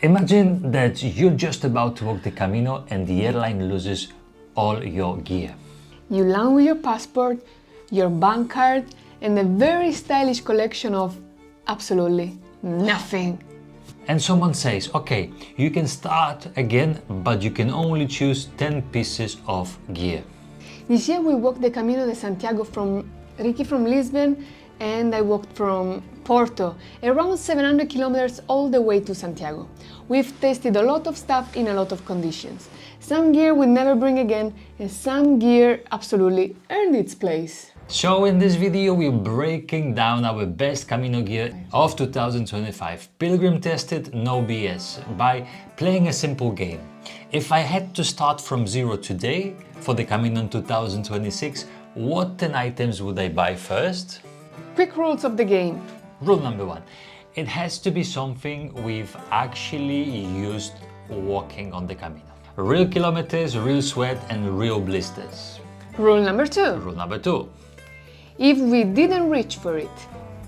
Imagine that you're just about to walk the Camino and the airline loses all your gear. You land with your passport, your bank card, and a very stylish collection of absolutely nothing. And someone says, okay, you can start again, but you can only choose 10 pieces of gear. This year we walked the Camino de Santiago from Lisbon, and I walked from Porto, around 700 kilometers all the way to Santiago. We've tested a lot of stuff in a lot of conditions. Some gear we'd never bring again, and some gear absolutely earned its place. So in this video we're breaking down our best Camino gear of 2025, pilgrim tested, no BS, by playing a simple game. If I had to start from zero today for the Camino in 2026, what 10 items would I buy first? Quick rules of the game. Rule number 1. It has to be something we've actually used walking on the Camino. Real kilometers, real sweat and real blisters. Rule number 2. Rule number 2. If we didn't reach for it,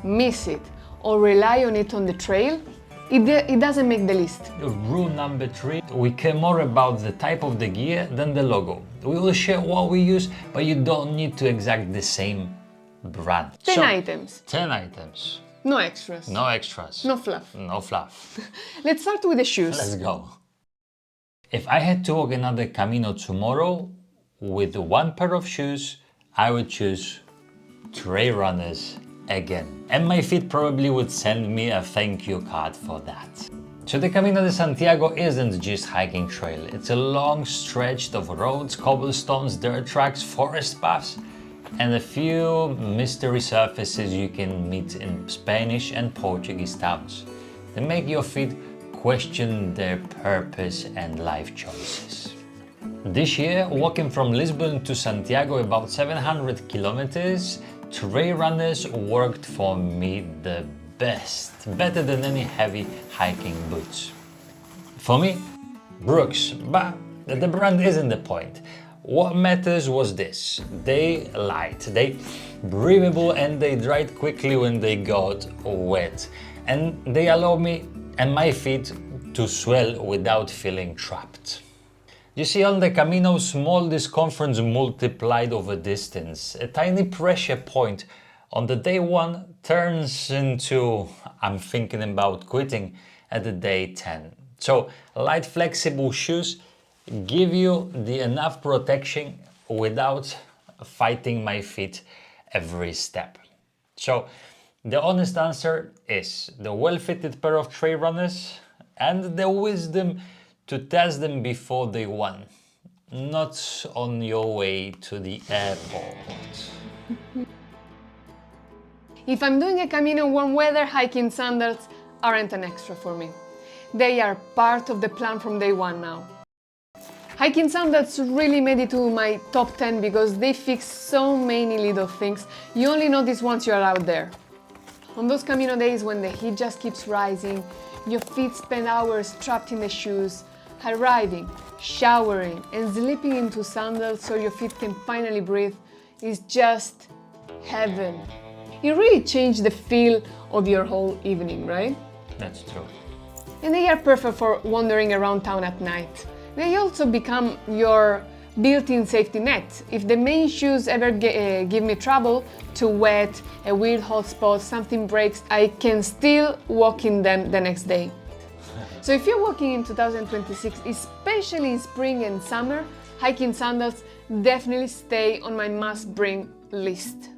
miss it, or rely on it on the trail, it doesn't make the list. Rule number 3. We care more about the type of the gear than the logo. We will share what we use, but you don't need to exact the same brand. 10 items. 10 items. No extras. No extras. No fluff. No fluff. Let's start with the shoes. Let's go. If I had to walk another Camino tomorrow with one pair of shoes, I would choose trail runners again. And my feet probably would send me a thank you card for that. So the Camino de Santiago isn't just hiking trail. It's a long stretch of roads, cobblestones, dirt tracks, forest paths, and a few mystery surfaces you can meet in Spanish and Portuguese towns. They make your feet question their purpose and life choices. This year, walking from Lisbon to Santiago, about 700 kilometers, trail runners worked for me the best, better than any heavy hiking boots. For me, Brooks, but the brand isn't the point. What matters was this: they light, they breathable, and they dried quickly when they got wet, and they allow me and my feet to swell without feeling trapped. You see, on the Camino, small discomforts multiplied over distance. A tiny pressure point on the day 1 turns into I'm thinking about quitting at the day 10. So light flexible shoes give you the enough protection without fighting my feet every step. So the honest answer is the well-fitted pair of trail runners and the wisdom to test them before they won, not on your way to the airport. If I'm doing a Camino in warm weather, hiking sandals aren't an extra for me. They are part of the plan from day 1 now. Hiking sandals really made it to my top 10 because they fix so many little things you only notice once you're out there. On those Camino days when the heat just keeps rising, your feet spend hours trapped in the shoes, arriving, showering and slipping into sandals so your feet can finally breathe is just heaven. It really changed the feel of your whole evening, right? That's true. And they are perfect for wandering around town at night. They also become your built-in safety net. If the main shoes ever give me trouble, too wet, a weird hot spot, something breaks, I can still walk in them the next day. So if you're walking in 2026, especially in spring and summer, hiking sandals definitely stay on my must-bring list.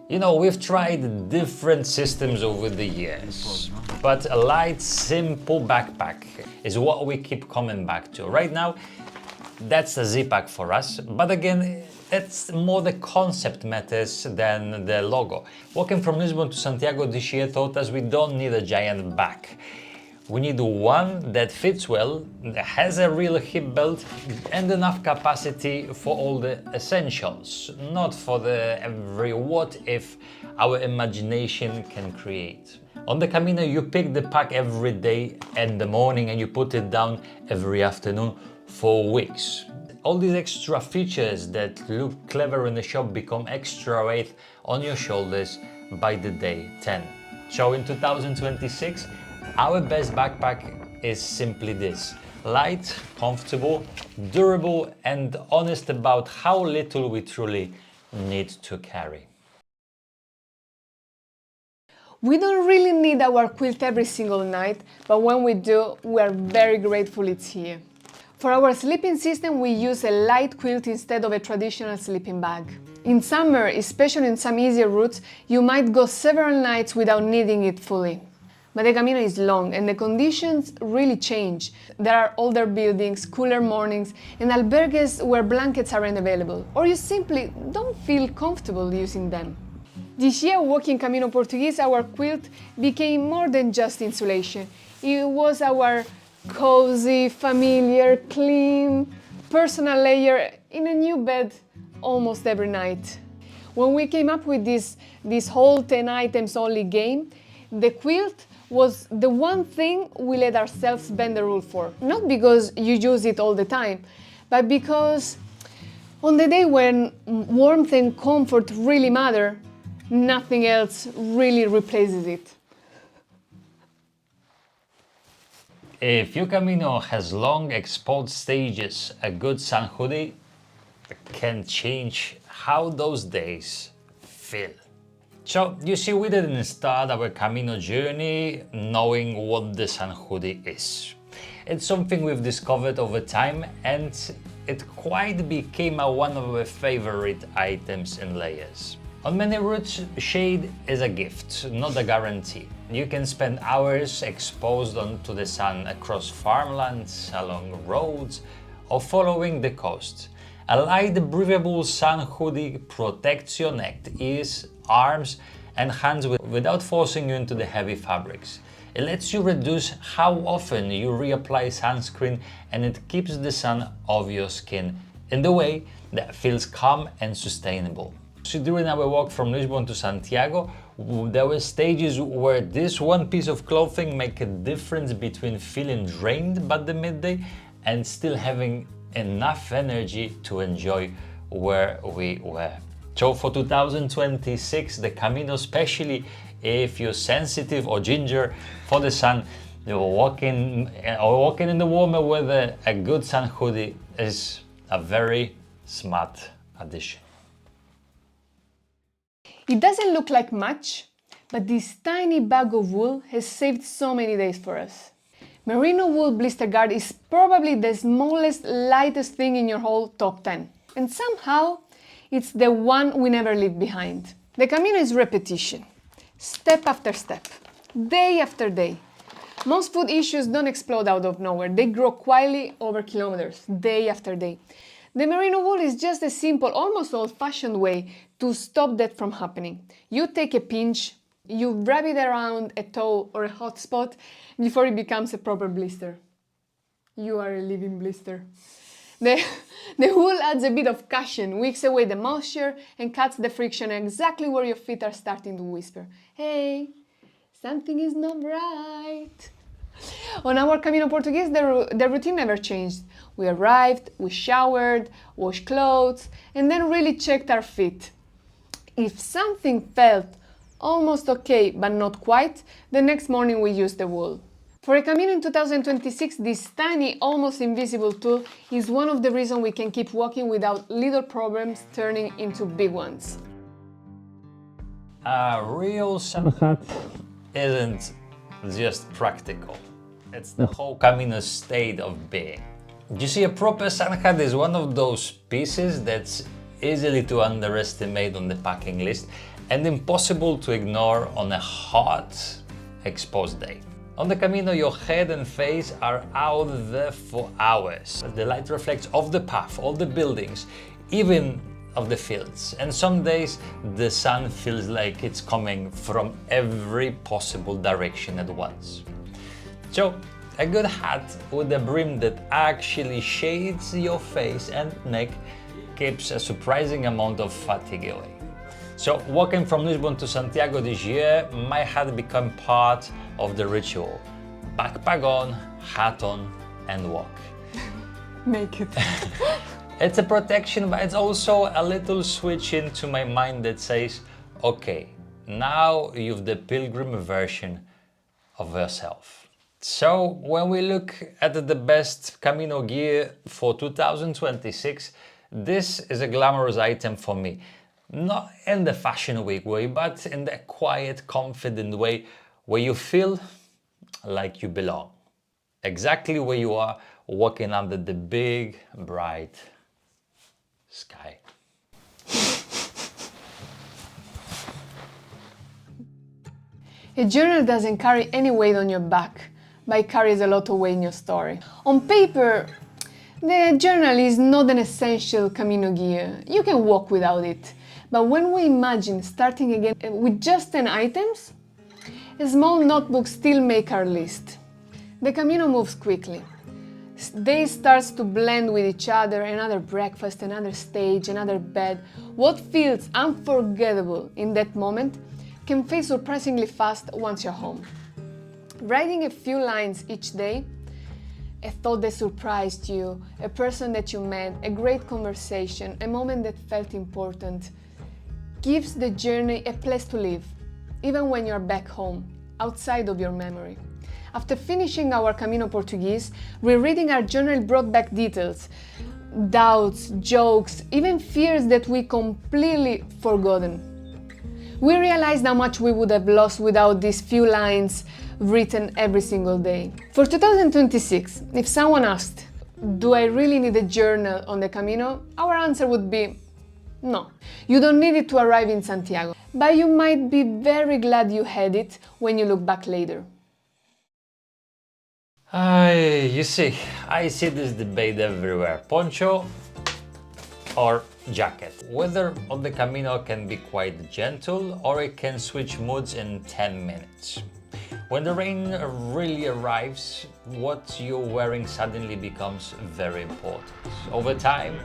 You know, we've tried different systems over the years, but a light, simple backpack is what we keep coming back to. Right now, that's a Z-Pack for us, but again, it's more the concept matters than the logo. Walking from Lisbon to Santiago this year taught us we don't need a giant back. We need one that fits well, that has a real hip belt and enough capacity for all the essentials, not for the every what if our imagination can create. On the Camino, you pick the pack every day in the morning and you put it down every afternoon for weeks. All these extra features that look clever in the shop become extra weight on your shoulders by the day 10. So in 2026, Our best backpack is simply this: light, comfortable, durable, and honest about how little we truly need to carry. We don't really need our quilt every single night, but when we do, we are very grateful it's here. For our sleeping system, we use a light quilt instead of a traditional sleeping bag. In summer, especially in some easier routes, you might go several nights without needing it fully. But the Camino is long and the conditions really change. There are older buildings, cooler mornings, and albergues where blankets aren't available, or you simply don't feel comfortable using them. This year, walking Camino Portuguese, our quilt became more than just insulation. It was our cozy, familiar, clean, personal layer in a new bed almost every night. When we came up with this whole 10 items only game, the quilt was the one thing we let ourselves bend the rule for. Not because you use it all the time, but because on the day when warmth and comfort really matter, nothing else really replaces it. If your Camino has long exposed stages, a good sun hoodie can change how those days feel. So, you see, we didn't start our Camino journey knowing what the sun hoodie is. It's something we've discovered over time, and it quite became one of our favorite items and layers. On many routes, shade is a gift, not a guarantee. You can spend hours exposed onto the sun across farmlands, along roads, or following the coast. A light, breathable sun hoodie protects your neck, ears, arms, and hands without forcing you into the heavy fabrics. It lets you reduce how often you reapply sunscreen, and it keeps the sun off your skin in the way that feels calm and sustainable. So during our walk from Lisbon to Santiago, there were stages where this one piece of clothing made a difference between feeling drained by the midday and still having enough energy to enjoy where we were. So for 2026, the Camino, especially if you're sensitive or ginger for the sun, you're walking in the warmer weather, a good sun hoodie is a very smart addition. It doesn't look like much, but this tiny bag of wool has saved so many days for us. Merino wool blister guard is probably the smallest, lightest thing in your whole top 10. And somehow, it's the one we never leave behind. The Camino is repetition, step after step, day after day. Most food issues don't explode out of nowhere, they grow quietly over kilometers, day after day. The merino wool is just a simple, almost old-fashioned way to stop that from happening. You take a pinch, you wrap it around a toe or a hot spot before it becomes a proper blister. You are a living blister. The wool adds a bit of cushion, wicks away the moisture and cuts the friction exactly where your feet are starting to whisper, "Hey, something is not right." On our Camino Portuguese, the routine never changed. We arrived, we showered, washed clothes, and then really checked our feet. If something felt almost okay, but not quite, the next morning we used the wool. For a Camino in 2026, this tiny, almost invisible tool is one of the reasons we can keep walking without little problems turning into big ones. A real sun hat isn't just practical. It's the whole Camino state of being. You see, a proper sun hat is one of those pieces that's easily to underestimate on the packing list and impossible to ignore on a hot, exposed day. On the Camino, your head and face are out there for hours. The light reflects off the path, all the buildings, even of the fields. And some days the sun feels like it's coming from every possible direction at once. So, a good hat with a brim that actually shades your face and neck keeps a surprising amount of fatigue away. So, walking from Lisbon to Santiago this year, my hat became part of the ritual. Backpack on, hat on, and walk. Make it. It's a protection, but it's also a little switch into my mind that says, okay, now you've the pilgrim version of yourself. So when we look at the best Camino gear for 2026, this is a glamorous item for me. Not in the fashion week way, but in the quiet, confident way where you feel like you belong. Exactly where you are walking under the big, bright sky. A journal doesn't carry any weight on your back, but it carries a lot of weight in your story. On paper, the journal is not an essential Camino gear. You can walk without it. But when we imagine starting again with just 10 items, a small notebook still make our list. The Camino moves quickly. Days starts to blend with each other, another breakfast, another stage, another bed. What feels unforgettable in that moment can fade surprisingly fast once you're home. Writing a few lines each day, a thought that surprised you, a person that you met, a great conversation, a moment that felt important, gives the journey a place to live, even when you're back home, outside of your memory. After finishing our Camino Portuguese, rereading our journal brought back details, doubts, jokes, even fears that we completely forgotten. We realized how much we would have lost without these few lines written every single day. For 2026, if someone asked, do I really need a journal on the Camino? Our answer would be no. You don't need it to arrive in Santiago, but you might be very glad you had it when you look back later. You see, I see this debate everywhere. Poncho or jacket. Weather on the Camino can be quite gentle or it can switch moods in 10 minutes. When the rain really arrives, what you're wearing suddenly becomes very important. Over time,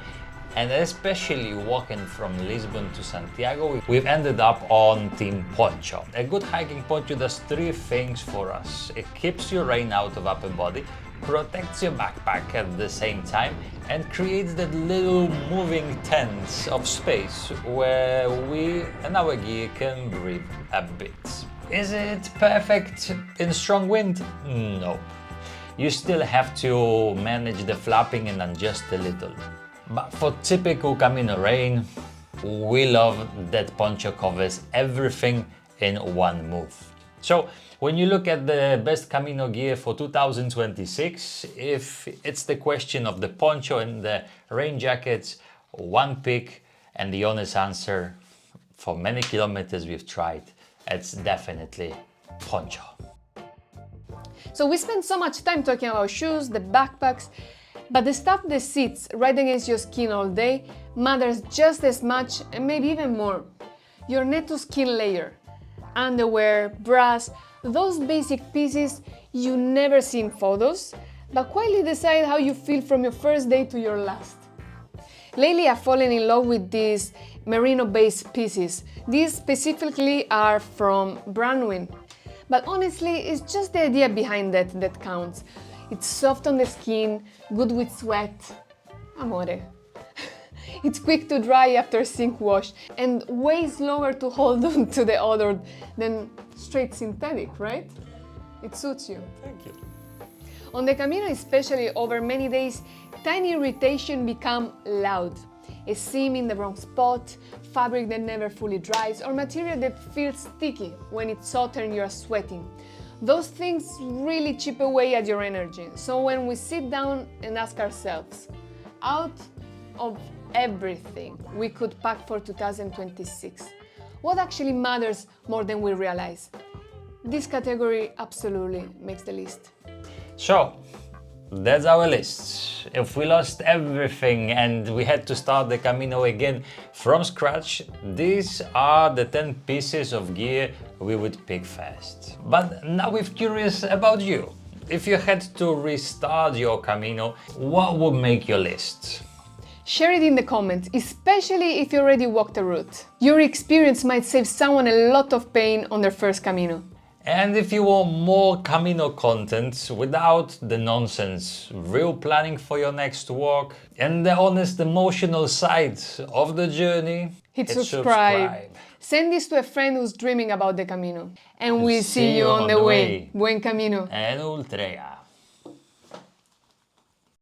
and especially walking from Lisbon to Santiago, we've ended up on Team Poncho. A good hiking poncho does three things for us. It keeps your rain out of upper body, protects your backpack at the same time, and creates that little moving tent of space where we and our gear can breathe a bit. Is it perfect in strong wind? No. You still have to manage the flapping and adjust a little. But for typical Camino rain, we love that Poncho covers everything in one move. So when you look at the best Camino gear for 2026, if it's the question of the Poncho and the rain jackets, one pick and the honest answer, for many kilometers we've tried, it's definitely Poncho. So we spend so much time talking about shoes, the backpacks, but the stuff that sits right against your skin all day matters just as much and maybe even more. Your net-to-skin layer, underwear, bras, those basic pieces you never see in photos, but quietly decide how you feel from your first day to your last. Lately I've fallen in love with these merino-based pieces. These specifically are from Brandwin, but honestly it's just the idea behind that counts. It's soft on the skin, good with sweat, amore. It's quick to dry after sink wash and way slower to hold on to the odor than straight synthetic, right? It suits you. Thank you. On the Camino, especially over many days, tiny irritation become loud. A seam in the wrong spot, fabric that never fully dries, or material that feels sticky when it's hot and you're sweating. Those things really chip away at your energy. So when we sit down and ask ourselves, out of everything we could pack for 2026, what actually matters more than we realize? This category absolutely makes the list. So, that's our list. If we lost everything and we had to start the Camino again from scratch, these are the 10 pieces of gear we would pick first. But now we're curious about you. If you had to restart your Camino, what would make your list? Share it in the comments, especially if you already walked the route. Your experience might save someone a lot of pain on their first Camino. And if you want more Camino content without the nonsense, real planning for your next walk, and the honest emotional side of the journey, Hit subscribe. Send this to a friend who's dreaming about the Camino. And we'll see you on the way. Buen Camino. En Ultrea.